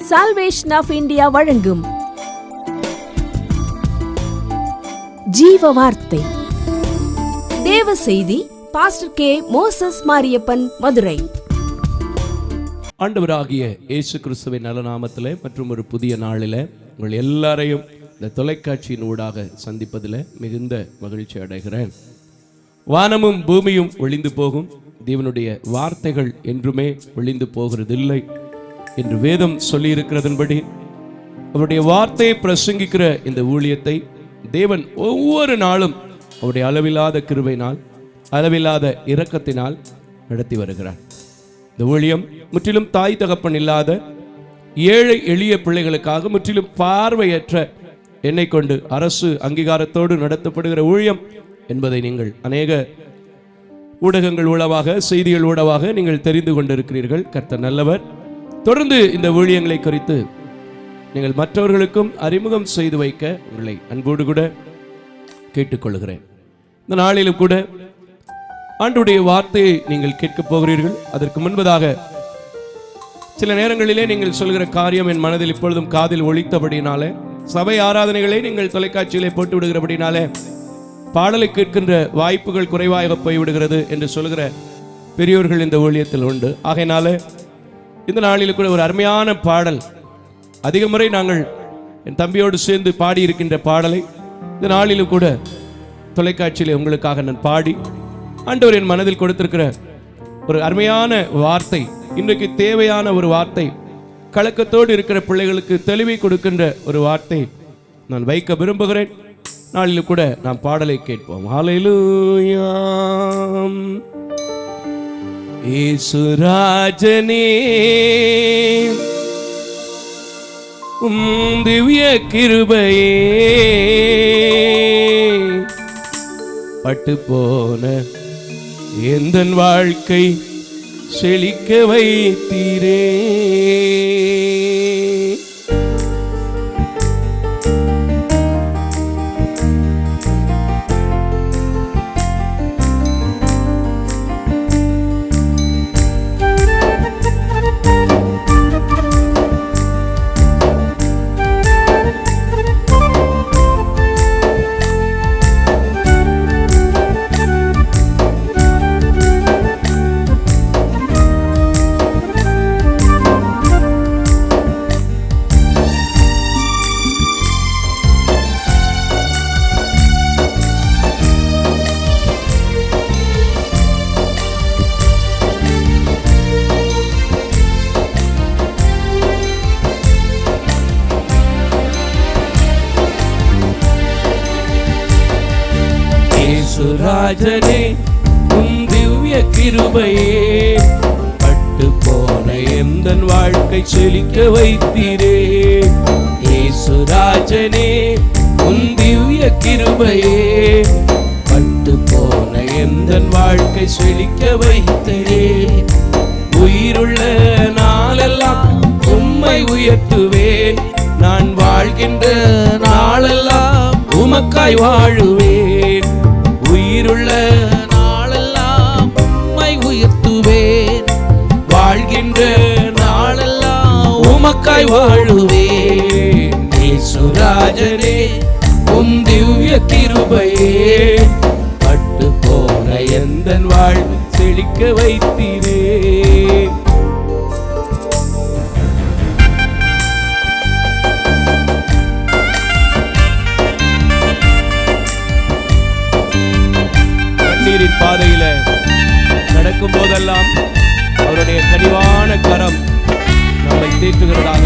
Salvation of India வழங்கும் ஜீவ வார்த்தை தேவ செய்தி. Pastor K. Moses Mariappan, Madurai. ஆண்டவராகிய இயேசு கிறிஸ்துவின் நல்ல நாமத்திலே மற்றும் ஒரு புதிய நாளில் உங்கள் எல்லாரையும் இந்த தொலைக்காட்சியின் ஊடாக சந்திப்பதில் மிகுந்த மகிழ்ச்சி அடைகிறேன். வானமும் பூமியும் ஒளிந்து போகும், தேவனுடைய வார்த்தைகள் என்றுமே ஒளிந்து போகிறதில்லை என்று வேதம் சொல்லியிருக்கிறதன்படி அவருடைய வார்த்தையை பிரசங்கிக்கிற இந்த ஊழியத்தை தேவன் ஒவ்வொரு நாளும் அவருடைய அளவில்லாத கிருபையினால், அளவில்லாத இரக்கத்தினால் நடத்தி வருகிறார். இந்த ஊழியம் முற்றிலும் தாய் தகப்பன் இல்லாத ஏழை எளிய பிள்ளைகளுக்காக, முற்றிலும் பார்வையற்ற என்னை கொண்டு அரசு அங்கீகாரத்தோடு நடத்தப்படுகிற ஊழியம் என்பதை நீங்கள் அநேக ஊடகங்கள் ஊடாக, செய்திகள் ஊடாக நீங்கள் தெரிந்து கொண்டிருக்கிறீர்கள். கர்த்தர் நல்லவர். தொடர்ந்து இந்த ஊழியங்களை குறித்து நீங்கள் மற்றவர்களுக்கும் அறிமுகம் செய்து வைக்க உங்களை அன்போடு கூட கேட்டுக்கொள்கிறேன். இந்த நாளிலும் கூட ஆண்டுடைய வார்த்தையை நீங்கள் கேட்கப் போகிறீர்கள். அதற்கு முன்பதாக சில நேரங்களிலே நீங்கள் சொல்கிற காரியம் என் மனதில் இப்பொழுதும் காதில் ஒலித்தபடினாலே, சபை ஆராதனைகளை நீங்கள் தொலைக்காட்சியிலே போட்டு விடுகிறபடினாலே பாடலை கேட்கின்ற வாய்ப்புகள் குறைவாக போய்விடுகிறது என்று சொல்கிற பெரியோர்கள் இந்த ஊழியத்தில் உண்டு. ஆகையினால இந்த நாளில் கூட ஒரு அருமையான பாடல், அதிக முறை நாங்கள் என் தம்பியோடு சேர்ந்து பாடியிருக்கின்ற பாடலை இந்த நாளிலும் கூட தொலைக்காட்சியில் உங்களுக்காக நான் பாடி, ஆண்டவர் என் மனதில் கொடுத்திருக்கிற ஒரு அருமையான வார்த்தை, இன்றைக்கு தேவையான ஒரு வார்த்தை, கலக்கத்தோடு இருக்கிற பிள்ளைகளுக்கு தெளிவை கொடுக்கின்ற ஒரு வார்த்தை நான் வைக்க விரும்புகிறேன். நாளிலும் கூட நாம் பாடலை கேட்போம். ஹல்லேலூயா. இயேசுராஜனே திவ்ய கிருபையே, பட்டு போன எந்தன் வாழ்க்கை செழிக்க வைத்தீரே. ராஜனே உம் திவ்ய கிருபையே, பட்டு போன எந்தன் வாழ்க்கை செழிக்க வைத்தீரே. இயேசுராஜனே உம் திவ்ய கிருபையே, பட்டு போன எந்தன் வாழ்க்கை செழிக்க வைத்தீரே. உயிருள்ள நாளெல்லாம் உம்மை உயர்த்துவேன், நான் வாழ்கின்ற நாளெல்லாம் உமக்காய் வாழுவேன். உயிருள்ள நாளெல்லாம் உம்மை உயர்த்துவேன், வாழ்கின்ற நாளெல்லாம் உமக்காய் வாழுவேன். இயேசுராஜனே உம் திவ்ய கிருபையே, பட்டு போன எந்தன் வாழ்வு செழிக்க வைத்தீரே. பாதையில நடக்கும் போதெல்லாம் அவருடைய கனிவான கரம் நம்மை தேற்றுகிறதாக,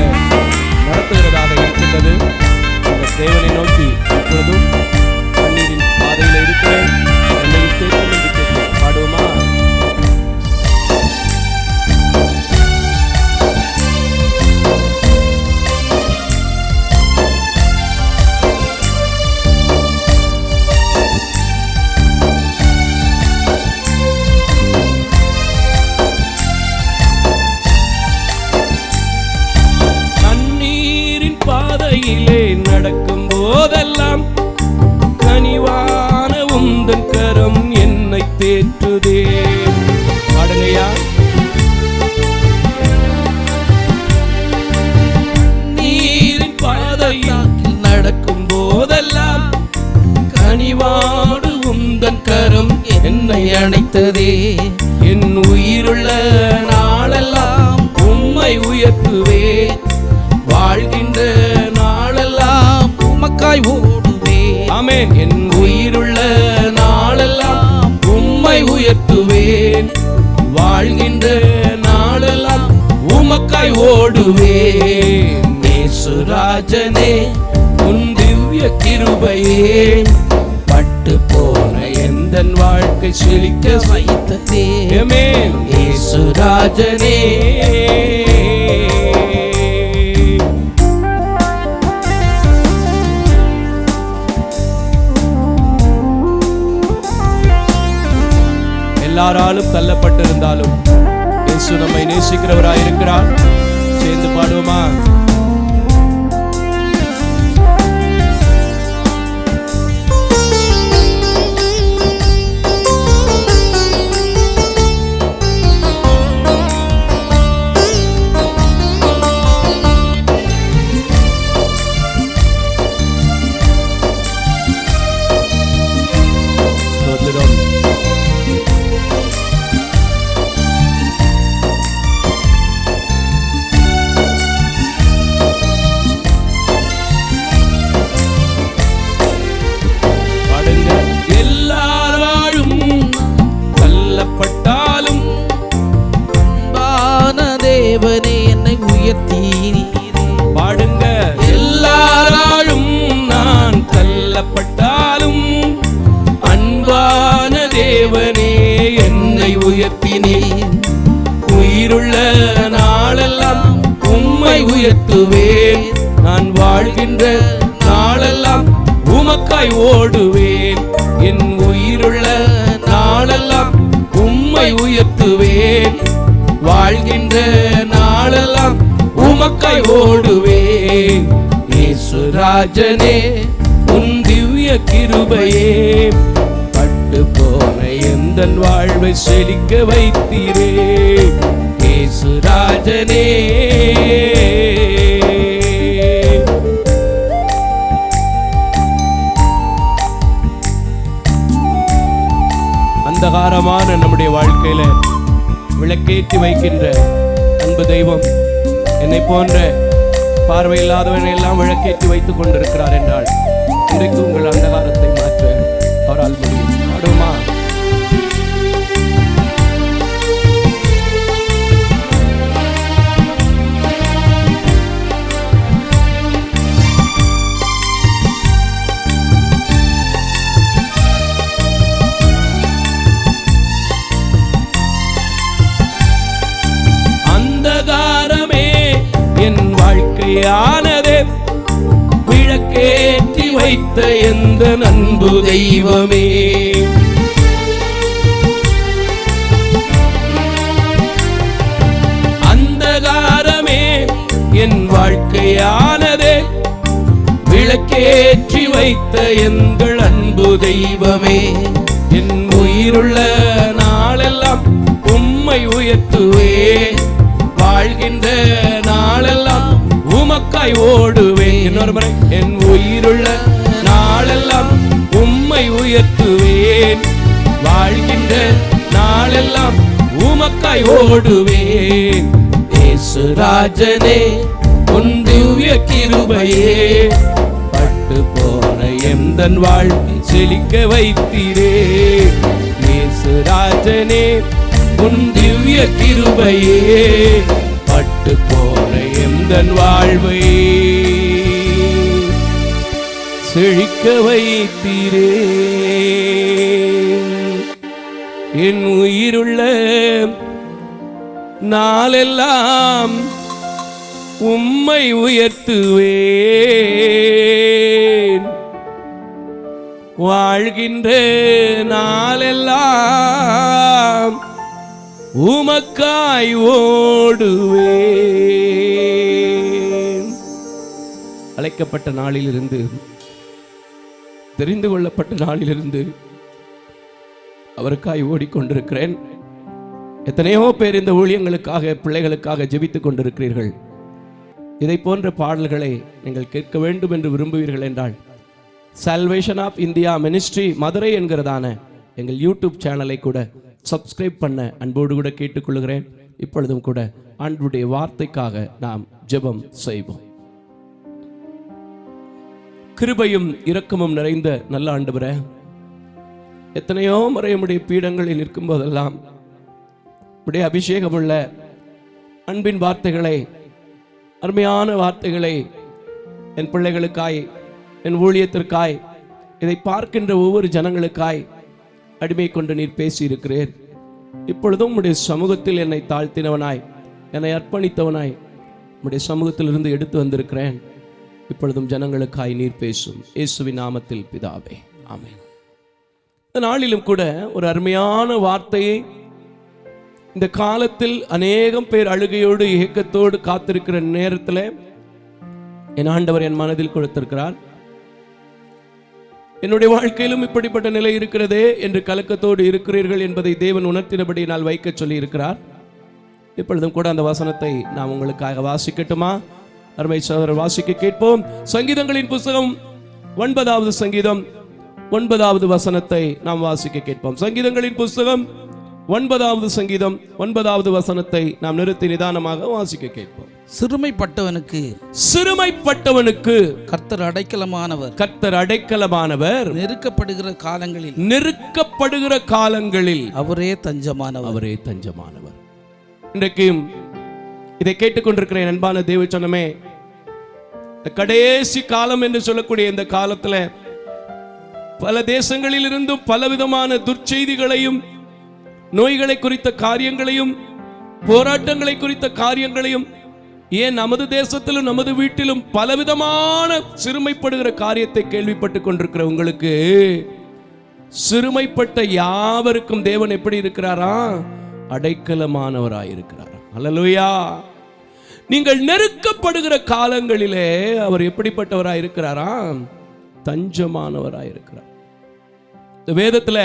நடத்துகிறதாக இருக்கின்றது. அந்த தேவனை நோக்கி இப்பொழுதும் கண்ணீரின் பாதையில இருக்கிற என்னை தேற்றும் என்று கேட்டு பாடுவோமா? நடக்கும் போதெல்லாம் கனிவான உந்தன் கரம் என்னை தேற்றுதே. பாடுங்கய்யா. வைத்ததே. என் உயிருள்ள நாளெல்லாம் உம்மை உயர்த்துவேன். வாழ்கின்ற நாளெல்லாம் உமக்காய் ஓடுவேன். ஆமென். என் உயிருள்ள நாளெல்லாம் உம்மை உயர்த்துவேன். வாழ்கின்ற நாளெல்லாம் உமக்காய் ஓடுவேன். நேசுராஜனே உன் திவ்ய கிருபையே பட்டு போன எந்தன் வாழ்க்கை செழிக்க வைத்ததே. ஆமென். நேசுராஜனே எல்லாராலும் தள்ளப்பட்டிருந்தாலும் இயேசு நம்மை நேசிக்கிறவராயிருக்கிறார். சேர்ந்து பாடுவோமா? தேவனே என்னை உயர்த்தீரே. பாடுங்க. எல்லாராலும் நான் தள்ளப்பட்டாலும் அன்பான தேவனே என்னை உயர்த்தினீர். உயிருள்ள நாளெல்லாம் உம்மை உயர்த்துவேன். நான் வாழ்கின்ற நாளெல்லாம் உமக்காய் ஓடுவேன். என் உயிருள்ள நாளெல்லாம் உம்மை உயர்த்துவேன். வாழ்கின்ற நாளெல்லாம் உமக்காய் ஓடுவேன். நேசுராஜனே உன் திவ்ய கிருபையே பட்டு போன எந்தன் வாழ்வை செழிக்க வைத்தீரே. நேசுராஜனே அந்தகாரமான நம்முடைய வாழ்க்கையில விளக்கேற்றி வைக்கின்ற அன்பு தெய்வம் என்னை போன்ற பார்வையில்லாதவனை எல்லாம் விளக்கேற்றி வைத்துக் கொண்டிருக்கிறார் என்றால் இன்றைக்கு உங்கள் அந்தகாரத்தை மாற்ற அவரால் முடியும். பாடுமா? என் வாழ்க்கையானதே விளக்கேற்றி வைத்த எந்த அன்பு தெய்வமே. அந்தகாரமே என் வாழ்க்கையானதே விளக்கேற்றி வைத்த எங்கள் அன்பு தெய்வமே. என் உயிருள்ள நாளெல்லாம் உம்மை உயர்த்துவேன். வாழ்கின்ற நாளெல்லாம் உமக்காய் ஓடுவேன். இன்னொரு முறை. என் உயிருள்ள நாளெல்லாம் உம்மை உயர்த்துவேன். வாழ்கின்ற நாளெல்லாம் உமக்காய் ஓடுவேன். நேசுராஜனே உன் திவ்ய கிருபையே பட்டு போன எந்தன் வாழ்க்கை செழிக்க வைத்தீரே. நேசுராஜனே உன் திவ்ய கிருபையே பட்டு போன எந்தன் வாழ்வை செழிக்க வைத்தீரே. என் உயிருள்ள நாளெல்லாம் உம்மை உயர்த்துவேன். வாழ்கின்ற நாளெல்லாம் உமக்காய் ஓடுவேன். அழைக்கப்பட்ட நாளிலிருந்து, தெரிந்து கொள்ளப்பட்ட நாளிலிருந்து அவருக்காய் ஓடிக்கொண்டிருக்கிறேன். எத்தனையோ பேர் இந்த ஊழியங்களுக்காக, பிள்ளைகளுக்காக ஜெபித்துக் கொண்டிருக்கிறீர்கள். இதை போன்ற பாடல்களை நீங்கள் கேட்க வேண்டும் என்று விரும்புவீர்கள் என்றால் salvation of India ministry Madurai என்கிறதான எங்கள் யூடியூப் சேனலை கூட சப்ஸ்கிரைப் பண்ண அன்போடு கூட கேட்டுக்கொள்கிறேன். இப்பொழுதும் கூட ஆண்டவருடைய வார்த்தைக்காக நாம் ஜெபம் செய்வோம். கிருபையும் இரக்கமும் நிறைந்த நல்ல ஆண்டவரே, எத்தனையோ முறை உம்முடைய பீடங்களில் நிற்கும் போதெல்லாம் உம்முடைய அபிஷேகமுள்ள அன்பின் வார்த்தைகளை, அருமையான வார்த்தைகளை என் பிள்ளைகளுக்காய், என் ஊழியத்திற்காய், இதை பார்க்கின்ற ஒவ்வொரு ஜனங்களுக்காய் அடிமை கொண்டு நீர் பேசியிருக்கிறீர். இப்பொழுதும் உம்முடைய சமூகத்தில் என்னை தாழ்த்தினவனாய், என்னை அர்ப்பணித்தவனாய் உம்முடைய சமூகத்திலிருந்து எடுத்து வந்திருக்கிறேன். இப்பொழுதும் ஜனங்களுக்காய் நீர் பேசும். இயேசுவின் நாமத்தில் பிதாவே, ஆமென். இந்த நாளிலும் கூட ஒரு அருமையான வார்த்தையை இந்த காலத்தில் அநேகம் பேர் அழுகையோடு ஏக்கத்தோடு காத்திருக்கிற நேரத்தில் என் ஆண்டவர் என் மனதில் கொடுத்திருக்கிறார். என்னுடைய வாழ்க்கையிலும் இப்படிப்பட்ட நிலை இருக்கிறதே என்று கலக்கத்தோடு இருக்கிறீர்கள் என்பதை தேவன் உணர்த்தினபடி நான் வைக்க சொல்லி இருக்கிறார். இப்பொழுதும் கூட அந்த வசனத்தை நாம் உங்களுக்காக வாசிக்கட்டுமா? அருமை சகோதரர், வாசிக்க கேட்போம். சங்கீதங்களின் புஸ்தகம் 9வது சங்கீதம் 9வது வசனத்தை நாம் வாசிக்க கேட்போம். சங்கீதங்களின் புஸ்தகம் 9வது சங்கீதம் 9வது வசனத்தை நாம் நிறுத்தி நிதானமாக வாசிக்க கேட்போம். சிறுமைப்பட்டவனுக்கு கர்த்தர் அடைக்கலமானவர். கர்த்தர் அடைக்கலமானவர். நெருக்கப்படுகிற காலங்களில் அவரே தஞ்சமானவர். அவரே தஞ்சமானவர். இன்றைக்கும் இதை கேட்டுக்கொண்டிருக்கிற அன்பான தேவ ஜனமே, கடைசி காலம் என்று சொல்லக்கூடிய இந்த காலத்துல பல தேசங்களில் இருந்தும் பலவிதமான துர்ச்செய்திகளையும், நோய்களை குறித்த காரியங்களையும், போராட்டங்களை குறித்த காரியங்களையும், ஏன் நமது தேசத்திலும் நமது வீட்டிலும் பலவிதமான சிறுமைப்படுகிற காரியத்தை கேள்விப்பட்டு கொண்டிருக்கிற உங்களுக்கு, சிறுமைப்பட்ட யாவருக்கும் தேவன் எப்படி இருக்கிறாரா? அடைக்கலமானவராயிருக்கிறார். அல்லேலூயா. நீங்கள் நெருக்கப்படுகிற காலங்களிலே அவர் எப்படிப்பட்டவராயிருக்கிறாரா? தஞ்சமானவராயிருக்கிறார். இந்த வேதத்துல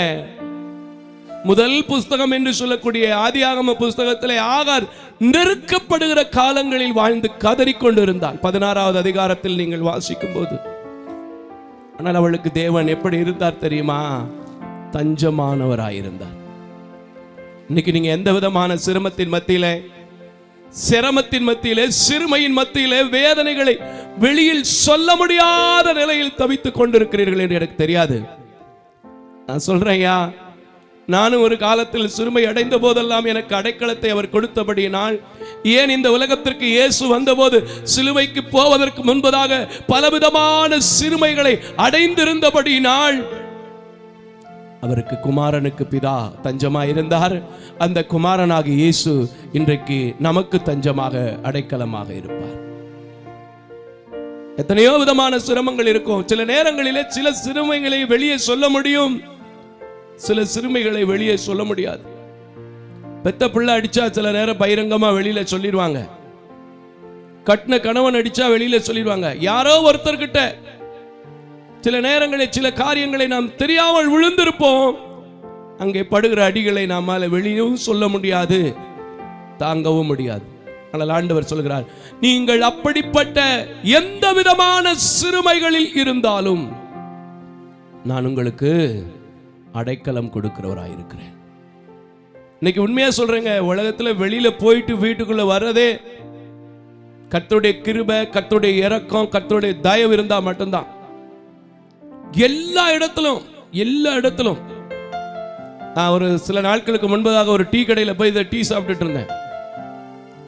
முதல் புஸ்தகம் என்று சொல்லக்கூடிய ஆதியாகம புஸ்தகத்திலே ஆகார் நெருக்கப்படுகிற காலங்களில் வாழ்ந்து கதறிக்கொண்டிருந்தாள். 16வது அதிகாரத்தில் நீங்கள் வாசிக்கும் போது, ஆனால் அவளுக்கு தேவன் எப்படி இருந்தார் தெரியுமா? தஞ்சமானவராயிருந்தார். இன்னைக்கு நீங்க எந்த விதமான சிரமத்தின் மத்தியிலே, சிறுமையின் மத்தியிலே, வேதனைகளை வெளியில் சொல்ல முடியாத நிலையில் தவித்துக் கொண்டிருக்கிறீர்கள் என்று எனக்கு தெரியாது. நான் சொல்றேன்யா, நானும் ஒரு காலத்தில் சிறுமை அடைந்த போதெல்லாம் எனக்கு அடைக்கலத்தை அவர் கொடுத்தபடியினால், ஏன் இந்த உலகத்திற்கு இயேசு வந்தபோது சிலுவைக்கு போவதற்கு முன்பதாக பலவிதமான சிறுமைகளை அடைந்திருந்தபடியினால் அவருக்கு குமாரனுக்கு பிதா தஞ்சமாக இருந்தார். அந்த குமாரனாக இயேசு இன்றைக்கு நமக்கு தஞ்சமாக, அடைக்கலமாக இருப்பார். எத்தனையோ விதமான சிரமங்கள் இருக்கும். சில நேரங்களிலே சில சிறுமைகளை வெளியே சொல்ல முடியும், சில சிறுமைகளை வெளியே சொல்ல முடியாது. பெத்த பிள்ளை அடிச்சா சில நேரம் பகிரங்கமா வெளியில சொல்லிடுவாங்க. கட்டின கணவன் அடிச்சா வெளியில சொல்லிடுவாங்க. யாரோ ஒருத்தர்கிட்ட சில நேரங்களில் சில காரியங்களை நாம் தெரியாமல் விழுந்திருப்போம். அங்கே படுகிற அடிகளை நாமால வெளியும் சொல்ல முடியாது, தாங்கவும் முடியாது. ஆனால் ஆண்டவர் சொல்கிறார், நீங்கள் அப்படிப்பட்ட எந்த விதமான சிறுமைகளில் இருந்தாலும் நான் உங்களுக்கு அடைக்கலம் கொடுக்கிறவராயிருக்கிறேன். இன்னைக்கு உண்மையா சொல்றேங்க, உலகத்துல வெளியில போயிட்டு வீட்டுக்குள்ள வர்றதே கர்த்தருடைய கிருபை, கர்த்தருடைய இரக்கம், கர்த்தருடைய தயவு இருந்தா மட்டும்தான். எல்லா இடத்திலும் நான் ஒரு சில நாட்களுக்கு முன்பதாக ஒரு டீ கடையில் போய் டீ சாப்பிட்டுட்டு இருந்தேன்.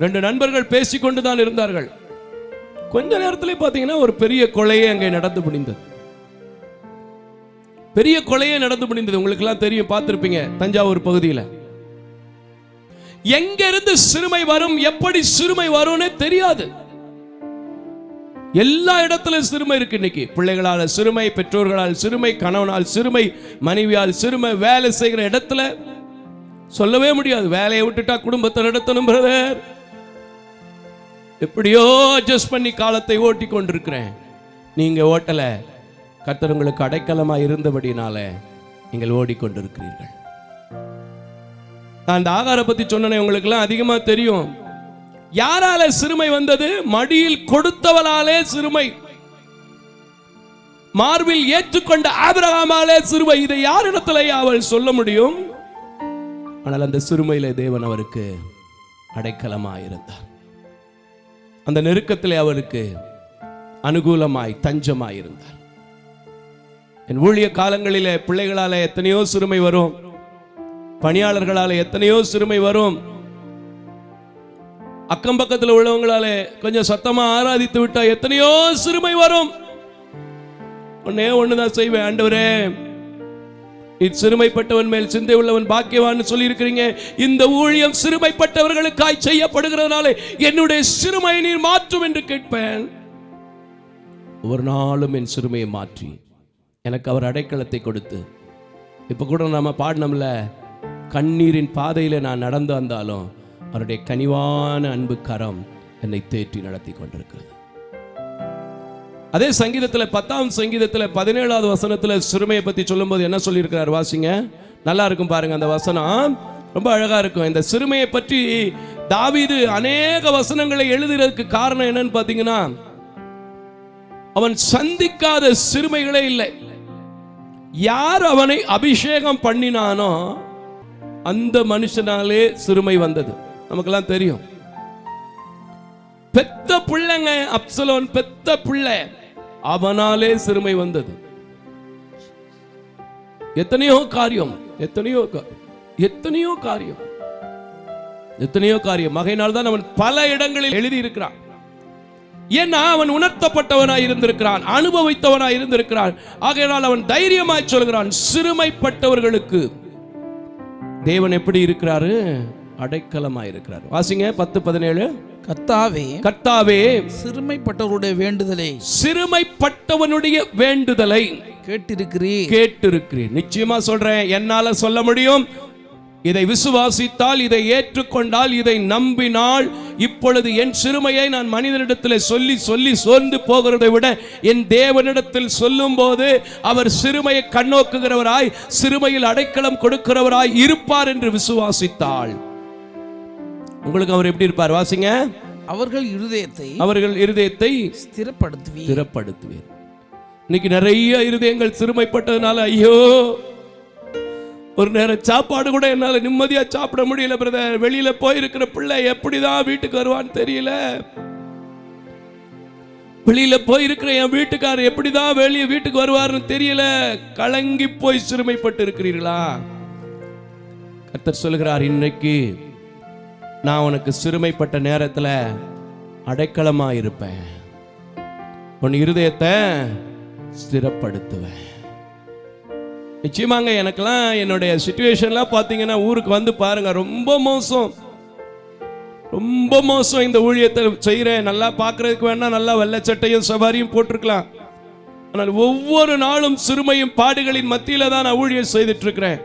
2 நண்பர்கள் பேசிக்கொண்டுதான் இருந்தார்கள். கொஞ்ச நேரத்திலே பார்த்தீங்கன்னா ஒரு பெரிய கொலையே அங்கே நடந்து முடிந்தது. பெரிய கொலையே நடந்து முடிந்தது. உங்களுக்கு எல்லாம் தெரியும், பார்த்திருப்பீங்க, தஞ்சாவூர் பகுதியில். எங்க இருந்து சிறுமை வரும், எப்படி சிறுமை வரும்னே தெரியாது. எல்லா இடத்திலும் சிறுமை இருக்கு. இன்னைக்கு பிள்ளைகளால் சிறுமை, பெற்றோர்களால் சிறுமை, கணவனால் சிறுமை, மனைவியால் சிறுமை, வேலை செய்கிற இடத்துல சொல்லவே முடியாது. வேலையை விட்டுட்டா குடும்பத்தை நடத்தணும் பிரதர். எப்படியோ அட்ஜஸ்ட் பண்ணி காலத்தை ஓட்டி கொண்டிருக்கிறேன். நீங்க ஓட்டல, கர்த்தர் உங்களுக்கு அடைக்கலமா இருந்தபடினால நீங்கள் ஓடிக்கொண்டிருக்கிறீர்கள். நான் அந்த ஆகார பத்தி சொன்னேன், உங்களுக்கு எல்லாம் அதிகமா தெரியும். யாரால சிறுமை வந்தது? மடியில் கொடுத்தவளாலே சிறுமை, மார்பில் ஏற்றுக்கொண்ட ஆபிரகாமாலே சிறுமை. இதை யாரிடத்திலே அவள் சொல்ல முடியும்? ஆனால் அந்த சிறுமையிலே தேவன் அவருக்கு அடைக்கலமாயிருந்தார். அந்த நெருக்கத்திலே அவருக்கு அனுகூலமாய் தஞ்சமாயிருந்தார். என் ஊழிய காலங்களிலே பிள்ளைகளால எத்தனையோ சிறுமை வரும், பணியாளர்களால எத்தனையோ சிறுமை வரும், அக்கம் பக்கத்தில் உள்ளவங்களால கொஞ்சம் சத்தமா ஆராதித்து விட்டா எத்தனையோ சிறுமை வரும். ஒன்னே ஒண்ணுதான் செய்வேன், ஆண்டவரே சிறுமைப்பட்டவன் மேல் சிந்தை உள்ளவன் பாக்கியவான்னு சொல்லி இருக்கிறீங்க. இந்த ஊழியம் சிறுமைப்பட்டவர்களுக்காய் செய்யப்படுகிறதுனால என்னுடைய சிறுமையை நீர் மாற்றும் என்று கேட்பேன். ஒரு நாளும் என் சிறுமையை மாற்றி எனக்கு அவர் அடைக்கலத்தை கொடுத்து, இப்ப கூட நம்ம பாடினோம்ல, கண்ணீரின் பாதையில நான் நடந்து வந்தாலும் அவருடைய கனிவான அன்பு கரம் என்னை தேற்றி நடத்தி கொண்டிருக்கிறது. அதே சங்கீதத்தில் 10ஆம் சங்கீதத்தில் 17வது வசனத்தில் சிறுமையை பற்றி சொல்லும்போது என்ன சொல்லியிருக்கிறார் வாசிங்க, நல்லா இருக்கும் பாருங்க. அந்த வசனம் ரொம்ப அழகா இருக்கும். இந்த சிறுமையை பற்றி தாவீது அநேக வசனங்களை எழுதுறதுக்கு காரணம் என்னன்னு பார்த்தீங்கன்னா, அவன் சந்திக்காத சிறுமைகளே இல்லை. யார் அவனை அபிஷேகம் பண்ணினானோ அந்த மனுஷனாலே சிறுமை வந்தது. நமக்கெல்லாம் தெரியும். பெத்த பிள்ளைங்க, அப்சலோன் பெத்த பிள்ளை, அவனாலே சிறுமை வந்தது. எத்தனையோ காரியம், எத்தனையோ காரியம், எத்தனையோ காரியம். மகையினால் தான் அவன் பல இடங்களில் எழுதி இருக்கிறான். ஏன்னா அவன் உணர்த்தப்பட்டவனாய் இருந்திருக்கிறான், அனுபவித்தவனாய் இருந்திருக்கிறான். ஆகையினால் அவன் தைரியமாய் சொல்கிறான், சிறுமைப்பட்டவர்களுக்கு தேவன் எப்படி இருக்கிறாரு? அடைக்கலமாய் இருக்கிறார். வாசிங்க 10:17. கர்த்தாவே சிறுமைப்பட்டவருடைய வேண்டுதலை கேட்டிருக்கிறீர். நிச்சயமா சொல்றேன், என்னால சொல்ல முடியும். இதை விசுவாசித்தால், இதை ஏற்றுக்கொண்டால், இதை நம்பினால், இப்பொழுது என் சிறுமையை நான் மனிதனிடத்தில் சொல்லி சொல்லி சோர்ந்து போகிறதை விட என் தேவனிடத்தில் சொல்லும் போது அவர் சிறுமையை கண்ணோக்குகிறவராய், சிறுமையில் அடைக்கலம் கொடுக்கிறவராய் இருப்பார் என்று விசுவாசித்தாள். உங்களுக்கு அவர் எப்படி இருப்பார்? வாசிங்க. அவர்கள் இருதயத்தை ஸ்திரப்படுத்துவீர். இன்னைக்கு நிறைய இருதயங்கள் சிறுமைப்பட்டதுனால, ஐயோ ஒரு நேரம் சாப்பாடு கூட என்னால நிம்மதியா சாப்பிட முடியல பிரதர். வெளியில போயிருக்கிற பிள்ளை எப்படிதான் வீட்டுக்கு வருவான்னு தெரியல. வெளியில போயிருக்கிற என் வீட்டுக்காரர் எப்படிதான் வெளியே வீட்டுக்கு வருவாருன்னு தெரியல. கலங்கி போய் சிறுமைப்பட்டு இருக்கிறீர்களா? கர்த்தர் சொல்லுகிறார், இன்னைக்கு நான் உனக்கு சிறுமைப்பட்ட நேரத்துல அடைக்கலமா இருப்பேன், உன் இருதயத்தை ஸ்திரப்படுத்துவேன். நிச்சயமாங்க, எனக்கெல்லாம் என்னுடைய சிச்சுவேஷன்லாம் பார்த்தீங்கன்னா, ஊருக்கு வந்து பாருங்க, ரொம்ப மோசம். இந்த ஊழியத்தை செய்கிறேன், நல்லா பார்க்கறதுக்கு வேணா நல்லா வெள்ளை சட்டையும் சவாரியும் போட்டிருக்கலாம். ஆனால் ஒவ்வொரு நாளும் சிறுமையும் பாடுகளின் மத்தியில தான் நான் ஊழியம் செய்துட்டு இருக்கிறேன்.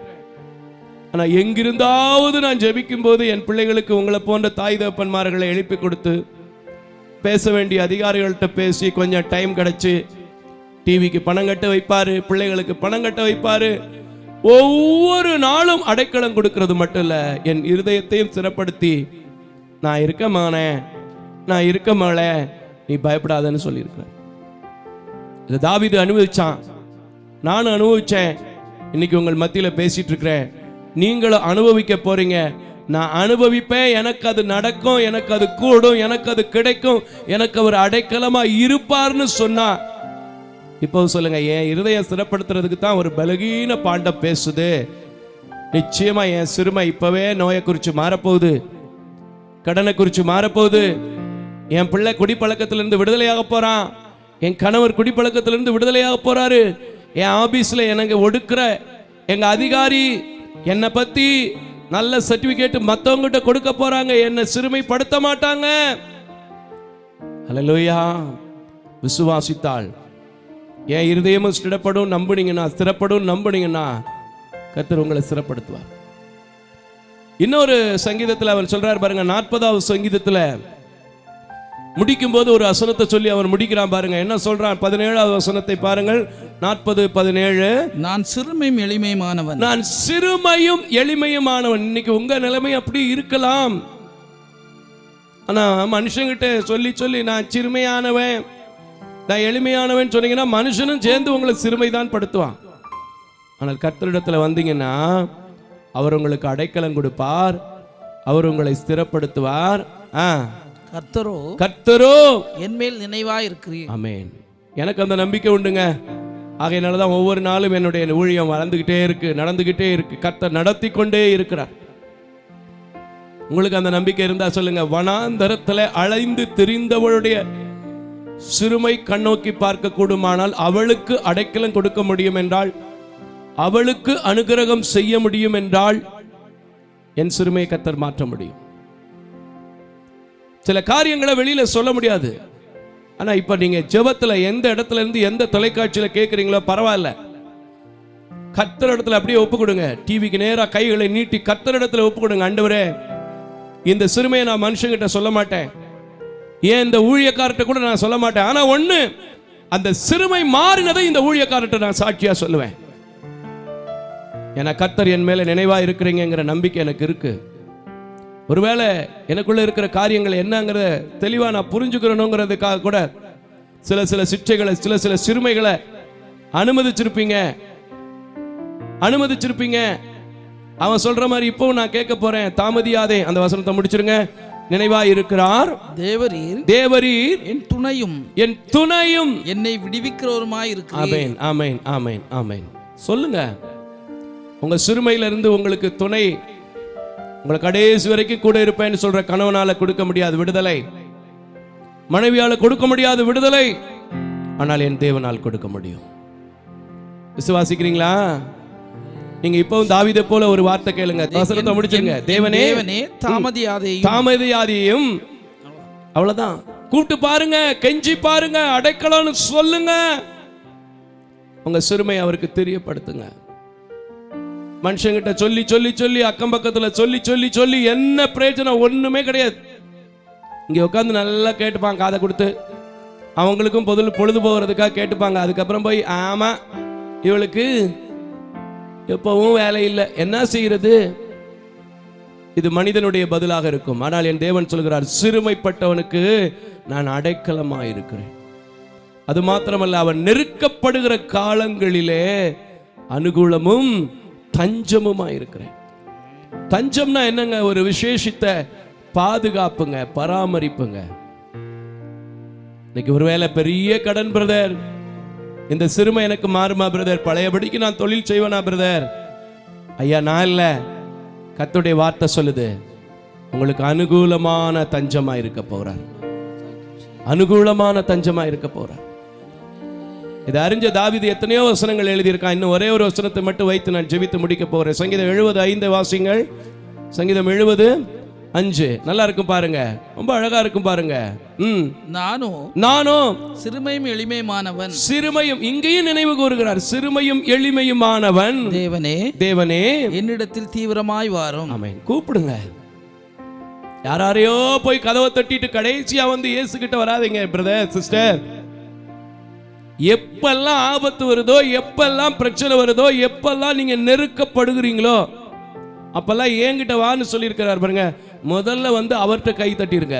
ஆனால் எங்கிருந்தாவது நான் ஜெபிக்கும் போது என் பிள்ளைகளுக்கு உங்களை போன்ற தாய் தகப்பன்மார்களை எழுப்பி கொடுத்து பேச வேண்டிய அதிகாரிகள்கிட்ட பேசி கொஞ்சம் டைம் கிடைச்சு டிவிக்கு பணம் கட்ட வைப்பாரு, பிள்ளைகளுக்கு பணம் கட்ட வைப்பாரு. ஒவ்வொரு நாளும் அடைக்கலம் கொடுக்கிறது மட்டும் இல்ல, என் இருதயத்தையும் சிறப்படுத்தி நான் இருக்க மானே, நான் இருக்க மாளே, நீ பயப்படாதன்னு சொல்லியிருக்கிறேன். இதை தாவீது அனுபவிச்சான், நானும் அனுபவிச்சேன். இன்னைக்கு உங்கள் மத்தியில பேசிட்டு இருக்கிறேன், நீங்களும் அனுபவிக்க போறீங்க. நான் அனுபவிப்பேன், எனக்கு அது நடக்கும், எனக்கு அது கூடும், எனக்கு அது கிடைக்கும், எனக்கு ஒரு அடைக்கலமா இருப்பார்னு சொன்னா, இப்போ சொல்லுங்க, என் இருதயம் சிறப்படுத்துறதுக்கு தான் ஒரு பலகீன பாண்டம் பேசுது. நிச்சயமா என் சிறுமை இப்பவே நோயை குறித்து மாறப்போகுது, கடனை குறித்து மாறப்போகுது. என் பிள்ளை குடிப்பழக்கத்திலிருந்து விடுதலையாக போறான், என் கணவர் குடிப்பழக்கத்திலிருந்து விடுதலையாக போறாரு, என் ஆபீஸ்ல எனக்கு ஒடுக்கிற எங்க அதிகாரி என்னை பத்தி நல்ல சர்டிபிகேட் மற்றவங்கிட்ட கொடுக்க போறாங்க, என்னை சிறுமைப்படுத்த மாட்டாங்க. ஹல்லேலூயா. விசுவாசித்தாள் என் இருதயமும் ஸ்திரப்படும் நம்புனீங்கன்னா கர்த்தர் உங்களை ஸ்திரப்படுத்துவார். இன்னொரு சங்கீதத்தில் அவர் சொல்றார் பாருங்க, 40வது சங்கீதத்தில் முடிக்கும் போது ஒரு வசனத்தை சொல்லி அவர் முடிக்கிறான் பாருங்க. என்ன சொல்றான்? 17வது வசனத்தை பாருங்கள். 40:17. நான் சிறுமையும் எளிமையுமானவன். இன்னைக்கு உங்க நிலைமை அப்படி இருக்கலாம். ஆனா மனுஷங்கிட்ட சொல்லி சொல்லி நான் சிறுமையானவன், நான் எளிமையானவன் சொன்னீங்கன்னா மனுஷனும் சேர்ந்து உங்களை சிறுமைதான் படுத்துவான். ஆனால் கர்த்தரிடத்துல வந்தீங்கன்னா அவர் உங்களுக்கு அடைக்கலம் கொடுப்பார், அவர் உங்களை ஸ்திரப்படுத்துவார். கர்த்தரோ என் மேல் நினைவாய் இருக்கிறீர். ஆமென். எனக்கு அந்த நம்பிக்கை உண்டுங்க. ஆகையினாலதான் ஒவ்வொரு நாளும் என்னுடைய ஊழியம் வளர்ந்துகிட்டே இருக்கு, நடந்துகிட்டே இருக்கு. கர்த்தர் நடத்தி கொண்டே இருக்கிறார். உங்களுக்கு அந்த நம்பிக்கை இருந்தா சொல்லுங்க. வனாந்தரத்தில் அலைந்து திரிந்தவளுடைய சிறுமை கண்ணோக்கி பார்க்க கூடுமானால் அவளுக்கு அடைக்கலம் கொடுக்க முடியும் என்றால், அவளுக்கு அனுகிரகம் செய்ய முடியும் என்றால், என் சிறுமையை கர்த்தர் மாற்ற முடியும். சில காரியங்களை வெளியில சொல்ல முடியாது. ஆனா இப்ப நீங்க ஜெபத்துல எந்த இடத்துல இருந்து எந்த தொலைக்காட்சியில கேட்கறீங்களோ பரவாயில்ல, கர்த்தர் இடத்துல அப்படியே ஒப்பு கொடுங்க. டிவிக்கு நேரா கைகளை நீட்டி கர்த்தர் இடத்துல ஒப்பு கொடுங்க. ஆண்டவரே, இந்த சிறுமையை நான் மனுஷங்கிட்ட சொல்ல மாட்டேன், ஏன் இந்த ஊழியக்காரர்கிட்ட கூட நான் சொல்ல மாட்டேன். ஆனா ஒண்ணு, அந்த சிறுமை மாறினதை இந்த ஊழியக்காரர்கிட்ட நான் சாட்சியா சொல்லுவேன். ஏன்னா கர்த்தர் என் மேல நினைவா இருக்கிறீங்கிற நம்பிக்கை எனக்கு இருக்கு. ஒருவேளை எனக்குள்ள இருக்கிற காரியங்கள் என்னங்கிற தெளிவா நான் புரிஞ்சுக்கிறேனுங்கிறதுக்காக கூட சில சில சிக்ஷைகளை, சில சிறுமைகளை அனுமதிச்சிருப்பீங்க. அவன் சொல்ற மாதிரி இப்போ நான் கேட்க போறேன். தாமதியாதே, அந்த வசனத்தை முடிச்சிருங்க. நினைவாய் இருக்கிறார் தேவரீர் என் துணையும் என்னை விடுவிக்கிறவருமாய் இருக்கிறார். ஆமென், ஆமென், ஆமென், ஆமென். சொல்லுங்க. உங்க சிறுமையில இருந்து உங்களுக்கு துணை, உங்களை கடைசி வரைக்கும் கூட இருப்பேன்னு சொல்ற கணவனால கொடுக்க முடியாது விடுதலை, மனைவியால கொடுக்க முடியாது விடுதலை, ஆனால் என் தேவனால் கொடுக்க முடியும். விசுவாசிக்கிறீங்களா? நீங்க இப்பவும் தாவீதை போல ஒரு வார்த்தை கேளுங்க. வசனத்தை முடிச்சிருங்க. தேவனே தாமதியாதையும். அவ்வளவுதான். கூப்பிட்டு பாருங்க, கெஞ்சி பாருங்க, அடைக்கலாம்னு சொல்லுங்க. உங்க சிறுமை அவருக்கு தெரியப்படுத்துங்க. மனுஷங்கிட்ட சொல்லி சொல்லி சொல்லி, அக்கம் பக்கத்துல சொல்லி சொல்லி சொல்லி என்ன பிரயோஜனம்? ஒண்ணுமே கிடையாது. இங்க உட்காந்து நல்லா கேட்டுப்பாங்க, காதை கொடுத்து. அவங்களுக்கும் பொழுது போகிறதுக்காக கேட்டுப்பாங்க. அதுக்கப்புறம் போய் ஆமா இவளுக்கு எப்பவும் வேலை இல்லை, என்ன செய்யறது? இது மனிதனுடைய பதிலாக இருக்கும். ஆனால் என் தேவன் சொல்கிறார், சிறுமைப்பட்டவனுக்கு நான் அடைக்கலமா இருக்கிறேன். அது மாத்திரமல்ல, அவன் நெருக்கப்படுகிற காலங்களிலே அனுகூலமும் தஞ்சமுமா இருக்கிறேன். தஞ்சம்னா என்னங்க? ஒரு விசேஷித்த பாதுகாப்புங்க, பராமரிப்புங்க. இன்னைக்கு ஒருவேளை பெரிய கடன் பிரதர், இந்த சிறுமை எனக்கு மாறுமா பிரதர்? பழையபடிக்கு நான் தொழில் செய்வேனா பிரதர்? ஐயா, நான் இல்ல, கர்த்தருடைய வார்த்தை சொல்லுது, உங்களுக்கு அனுகூலமான தஞ்சமா இருக்க போறார். அனுகூலமான தஞ்சமா இருக்க போறார். இதை அறிஞ்ச தாவீது எத்தனையோ வசனங்கள் எழுதியிருக்கான். இன்னும் ஒரே ஒரு வசனத்தை மட்டும் வைத்து நான் ஜெபித்து முடிக்க போறேன். சங்கீதம் 70:5 வாசிங்கள். சங்கீதம் 70:5 நல்லா இருக்கும் பாருங்க, ரொம்ப அழகா இருக்கும் பாருங்க. நானும் சிறுமையும் எளிமையுமானவன். சிறுமையும் இங்கேயும் நினைவு கூறுகிறார், சிறுமையும் எளிமையுமானவன். தேவனே என்னிடத்தில் தீவிரமாய் வாரும். ஆமென். கூப்பிடுங்க. யாரையோ போய் கதவை தட்டிட்டு கடைசியா வந்து இயேசு கிட்ட வராதீங்க பிரதர், சிஸ்டர். எப்பெல்லாம் ஆபத்து வருதோ, எப்பெல்லாம் பிரச்சனை வருதோ, எப்பெல்லாம் நீங்க நெருக்கப்படுகிறீங்களோ, அப்பெல்லாம் என்கிட்ட வான்னு சொல்லியிருக்கிறார் பாருங்க. முதல்ல வந்து அவர்கிட்ட கை தட்டிருங்க.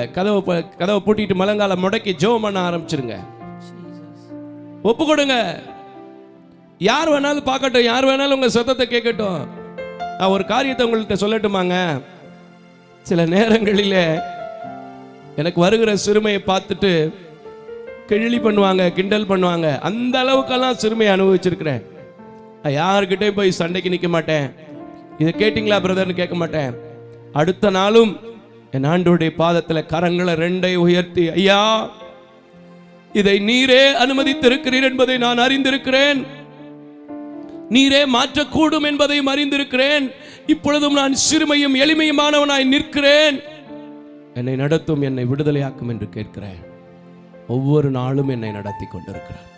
கதவை பூட்டிட்டு மலங்கால முடக்கி ஜெபம் பண்ண ஆரம்பிச்சிருங்க. ஒப்பு கொடுங்க. யார் வேணாலும் பார்க்கட்டும், யார் வேணாலும் உங்க சத்தத்தை கேட்கட்டும். நான் ஒரு காரியத்தை உங்கள்கிட்ட சொல்லட்டுமாங்க. சில நேரங்களில் எனக்கு வருகிற சிறுமையை பார்த்துட்டு கிழி பண்ணுவாங்க, கிண்டல் பண்ணுவாங்க. அந்த அளவுக்கெல்லாம் சிறுமையை அனுபவிச்சிருக்கிறேன். யாருக்கிட்டையும் போய் சண்டைக்கு நிற்க மாட்டேன். இதை கேட்டிங்களா பிரதர்னு கேட்க மாட்டேன். அடுத்த நாளும் என் ஆண்டவருடைய பாதத்தில் கரங்களை 2 உயர்த்தி, ஐயா, இதை நீரே அனுமதித்திருக்கிறீர் என்பதை நான் அறிந்திருக்கிறேன், நீரே மாற்றக்கூடும் என்பதையும் அறிந்திருக்கிறேன். இப்பொழுதும் நான் சிறுமையும் எளிமையுமானவனாய் நிற்கிறேன். என்னை நடத்தும், என்னை விடுதலையாக்கும் என்று கேட்கிறேன். ஒவ்வொரு நாளும் என்னை நடத்தி கொண்டிருக்கிறார்.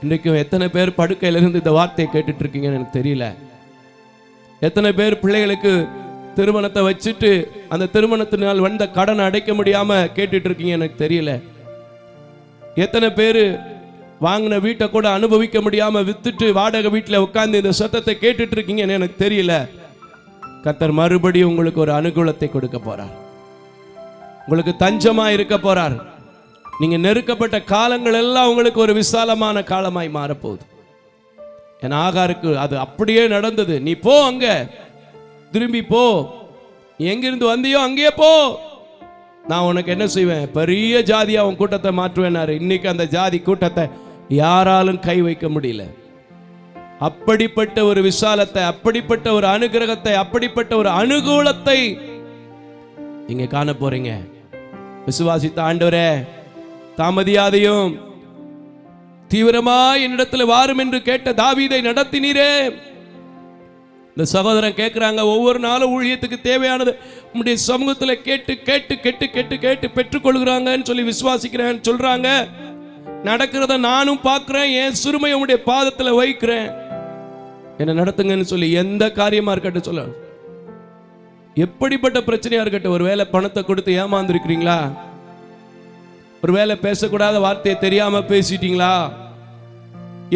இன்றைக்கும் எத்தனை பேர் படுக்கையிலிருந்து இந்த வார்த்தையை கேட்டுட்டு இருக்கீங்கன்னு எனக்கு தெரியல. எத்தனை பேர் பிள்ளைகளுக்கு திருமணத்தை வச்சுட்டு அந்த திருமணத்தினால் வந்த கடனை அடைக்க முடியாம கேட்டுட்டு இருக்கீங்க எனக்கு தெரியல. எத்தனை பேர் வாங்கின வீட்டை கூட அனுபவிக்க முடியாம வித்துட்டு வாடகை வீட்டில் உட்கார்ந்து இந்த சத்தத்தை கேட்டுட்டு இருக்கீங்கன்னு எனக்கு தெரியல. கர்த்தர் மறுபடியும் உங்களுக்கு ஒரு அனுகூலத்தை கொடுக்க போறார். உங்களுக்கு தஞ்சமா இருக்க போறார். நீங்க நெருக்கப்பட்ட காலங்கள் எல்லாம் உங்களுக்கு ஒரு விசாலமான காலமாய் மாறப்போகுது. என் ஆகாருக்கு அது அப்படியே நடந்தது. நீ போ, அங்க திரும்பி போ, எங்கிருந்து வந்தியோ அங்கேயே போ, நான் உனக்கு என்ன செய்வேன், பெரிய ஜாதியா உன் கூட்டத்தை மாற்றுவேன்னாரு. இன்னைக்கு அந்த ஜாதி கூட்டத்தை யாராலும் கை வைக்க முடியல. அப்படிப்பட்ட ஒரு விசாலத்தை, அப்படிப்பட்ட ஒரு அனுகிரகத்தை, அப்படிப்பட்ட ஒரு அனுகூலத்தை நீங்க காண போறீங்க. விசுவாசித்த ஆண்டவரே, தாமதியாதையும் தீவிரமாய் என்னிடத்தில் வாரும் என்று கேட்ட தாவீதை நடத்தினீரே. இந்த சகோதரன் கேட்கிறாங்க, ஒவ்வொரு நாளும் ஊழியத்துக்கு தேவையானது உம்முடைய சமூகத்தில் கேட்டு கேட்டு கேட்டு கேட்டு கேட்டு பெற்றுக்கொள்கிறாங்கன்னு சொல்லி விசுவாசிக்கிறேன்னு சொல்றாங்க. நடக்கிறத நானும் பார்க்கிறேன், என் சிறுமை உம்முடைய பாதத்தில் வைக்கிறேன், என்ன நடத்துங்கன்னு சொல்லி. எந்த காரியமா இருக்கட்டும் சொல்ல, எப்படிப்பட்ட பிரச்சனையா இருக்கட்டும். ஒருவேளை பணத்தை கொடுத்து ஏமாந்துருக்கிறீங்களா? ஒருவேளை பேசக்கூடாத வார்த்தையை தெரியாம பேசிட்டீங்களா?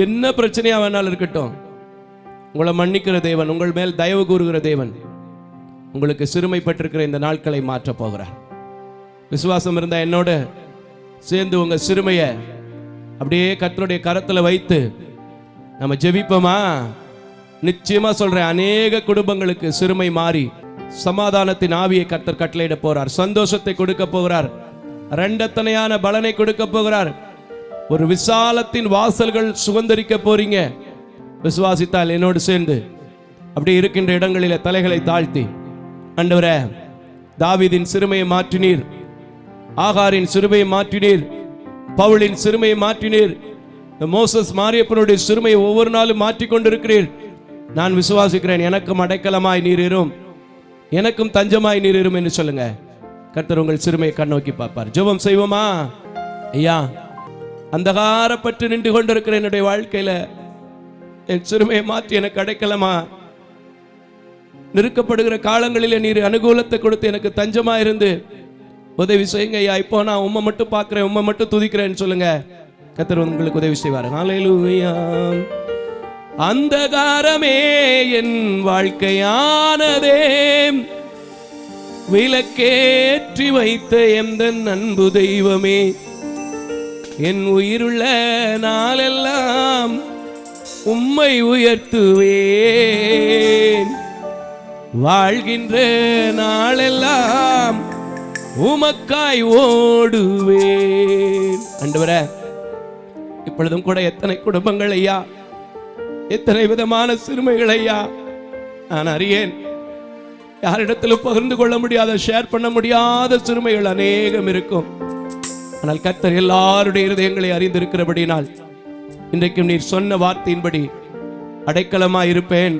என்ன பிரச்சனையா வேணாலும் இருக்கட்டும், உங்களை மன்னிக்கிற தேவன், உங்கள் மேல் தயவு கூறுகிற தேவன் உங்களுக்கு சிறுமைப்பட்டிருக்கிற இந்த நாட்களை மாற்ற போகிறார். விசுவாசம் இருந்தா என்னோட சேர்ந்து உங்க சிறுமையை அப்படியே கர்த்தருடைய கரத்துல வைத்து நம்ம ஜெபிப்போமா? நிச்சயமா சொல்றேன், அநேக குடும்பங்களுக்கு சிறுமை மாறி சமாதானத்தின் ஆவியை கர்த்தர் கட்டளையிட போறார். சந்தோஷத்தை கொடுக்க போகிறார். இரண்டத்தனையான பலனை கொடுக்க போகிறார். ஒரு விசாலத்தின் வாசல்கள் சுதந்தரிக்க போறீங்க. விசுவாசித்தால் என்னோடு சேர்ந்து அப்படி இருக்கின்ற இடங்களிலே தலைகளை தாழ்த்தி, ஆண்டவரே, தாவீதின் சிறுமையை மாற்றினீர், ஆகாரின் சிறுமையை மாற்றினீர், பவுலின் சிறுமையை மாற்றினீர், மோசஸ் மாரியப்பனுடைய சிறுமையை ஒவ்வொரு நாளும் மாற்றிக்கொண்டிருக்கிறீர். நான் விசுவாசிக்கிறேன், எனக்கும் அடைக்கலமாய் நீர் இரும், எனக்கும் தஞ்சமாய் நீர் இரும் என்று சொல்லுங்க. கர்த்தர் உங்கள் சிறுமையை கண்ணோக்கி பார்ப்பார். ஜெபம் செய்வோமா? ஐயா, அந்தகாரப்பட்டு நின்று கொண்டிருக்கிற என்னுடைய வாழ்க்கையில என் சிறுமையை மாற்றி எனக்கு அடைக்கலமா, நெருக்கப்படுகிற காலங்களிலே நீர் அனுகூலத்தை கொடுத்து எனக்கு தஞ்சமா இருந்து உதவி செய்யுங்க ஐயா. இப்போ நான் உம்மை மட்டும் பார்க்கிறேன், உம்மை மட்டும் துதிக்கிறேன்னு சொல்லுங்க. கர்த்தர் உங்களுக்கு உதவி செய்வார். ஹல்லேலூயா. அந்தகாரமே என் வாழ்க்கையானதே, விளக்கேற்றி வைத்த எந்த அன்பு தெய்வமே, என் உயிருள்ள நாளெல்லாம் உம்மை உயர்த்துவேன், வாழ்கின்ற நாளெல்லாம் உமக்காய் ஓடுவேன். ஆண்டவரே, இப்பொழுதும் கூட எத்தனை குடும்பங்கள் ஐயா, எத்தனை விதமான சிறுமைகள் ஐயா நான் அறியேன். யாரிடத்திலும் பகிர்ந்து கொள்ள முடியாத, ஷேர் பண்ண முடியாத சிறுமைகள் அநேகம் இருக்கும். ஆனால் கர்த்தர் எல்லாருடைய இருதயங்களை அறிந்திருக்கிறபடினால் இன்றைக்கும் நீர் சொன்ன வார்த்தையின்படி அடைக்கலமாய் இருப்பேன்,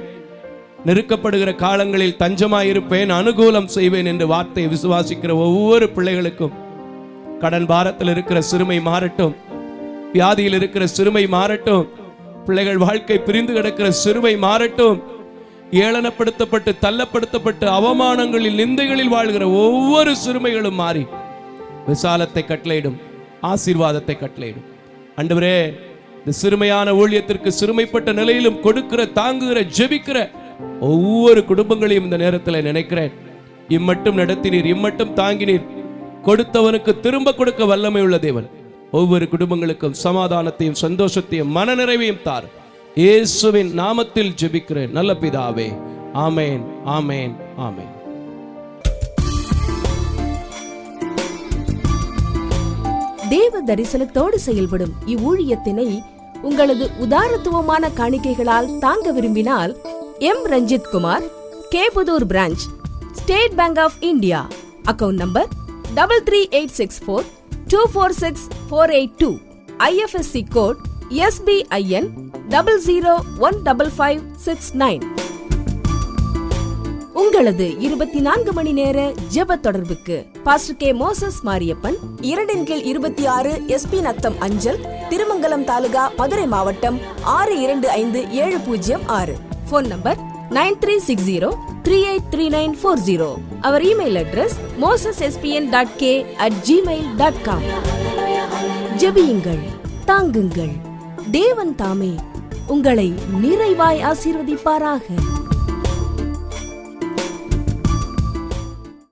நெருக்கப்படுகிற காலங்களில் தஞ்சமாய் இருப்பேன், அனுகூலம் செய்வேன் என்ற வார்த்தையை விசுவாசிக்கிற ஒவ்வொரு பிள்ளைகளுக்கும் கடன் பாரத்தில் இருக்கிற சிறுமை மாறட்டும், வியாதியில் இருக்கிற சிறுமை மாறட்டும், பிள்ளைகள் வாழ்க்கை பிரிந்து கிடக்கிற சிறுமை மாறட்டும், ஏளனப்படுத்தப்பட்டு தள்ளப்படுத்தப்பட்டு அவமானங்களில் நிந்தைகளில் வாழ்கிற ஒவ்வொரு சிறுமைகளும் மாறி விசாலத்தை கட்டளையிடும், ஆசீர்வாதத்தை கட்டளையிடும். ஆண்டவரே, இந்த சிறுமையான ஊழியத்திற்கு சிறுமைப்பட்ட நிலையிலும் கொடுக்கிற, தாங்குகிற, ஜெபிக்கிற ஒவ்வொரு குடும்பங்களையும் இந்த நேரத்தில் நினைக்கிறேன். இம்மட்டும் நடத்தினீர், இம்மட்டும் தாங்கினீர், கொடுத்தவனுக்கு திரும்ப கொடுக்க வல்லமை உள்ள தேவன். ஒவ்வொரு குடும்பங்களுக்கும் சமாதானத்தையும் சந்தோஷத்தையும் மனநிறைவையும் தார். இயேசுவின் நாமத்தில் ஜெபிக்கிறேன் நல்ல பிதாவே. ஆமேன், ஆமேன், ஆமேன். தேவ தரிசனத்தோடு செயல்படும் இவ்வூழியத்தினை உங்களது உதாரத்துவமான காணிக்கைகளால் தாங்க விரும்பினால் M Ranjith Kumar, Keputhur branch, State Bank of India, account number 3386424648, IFSC code SBIN 00155569. உங்களது 24 மணி நேர ஜெப தொடர்புக்கு pastor K. Moses Mariappan, 2/26 SP Natham அஞ்சல், திருமங்கலம் தாலுகா, மதுரை மாவட்டம் 625706. Phone number 9360383940. அவர் இமெயில் அட்ரஸ் mosessspn.k@gmail.com. ஜெபியுங்கள், தாங்குங்கள். தேவன் தாமே உங்களை நிறைவாய் ஆசீர்வதிப்பாராக.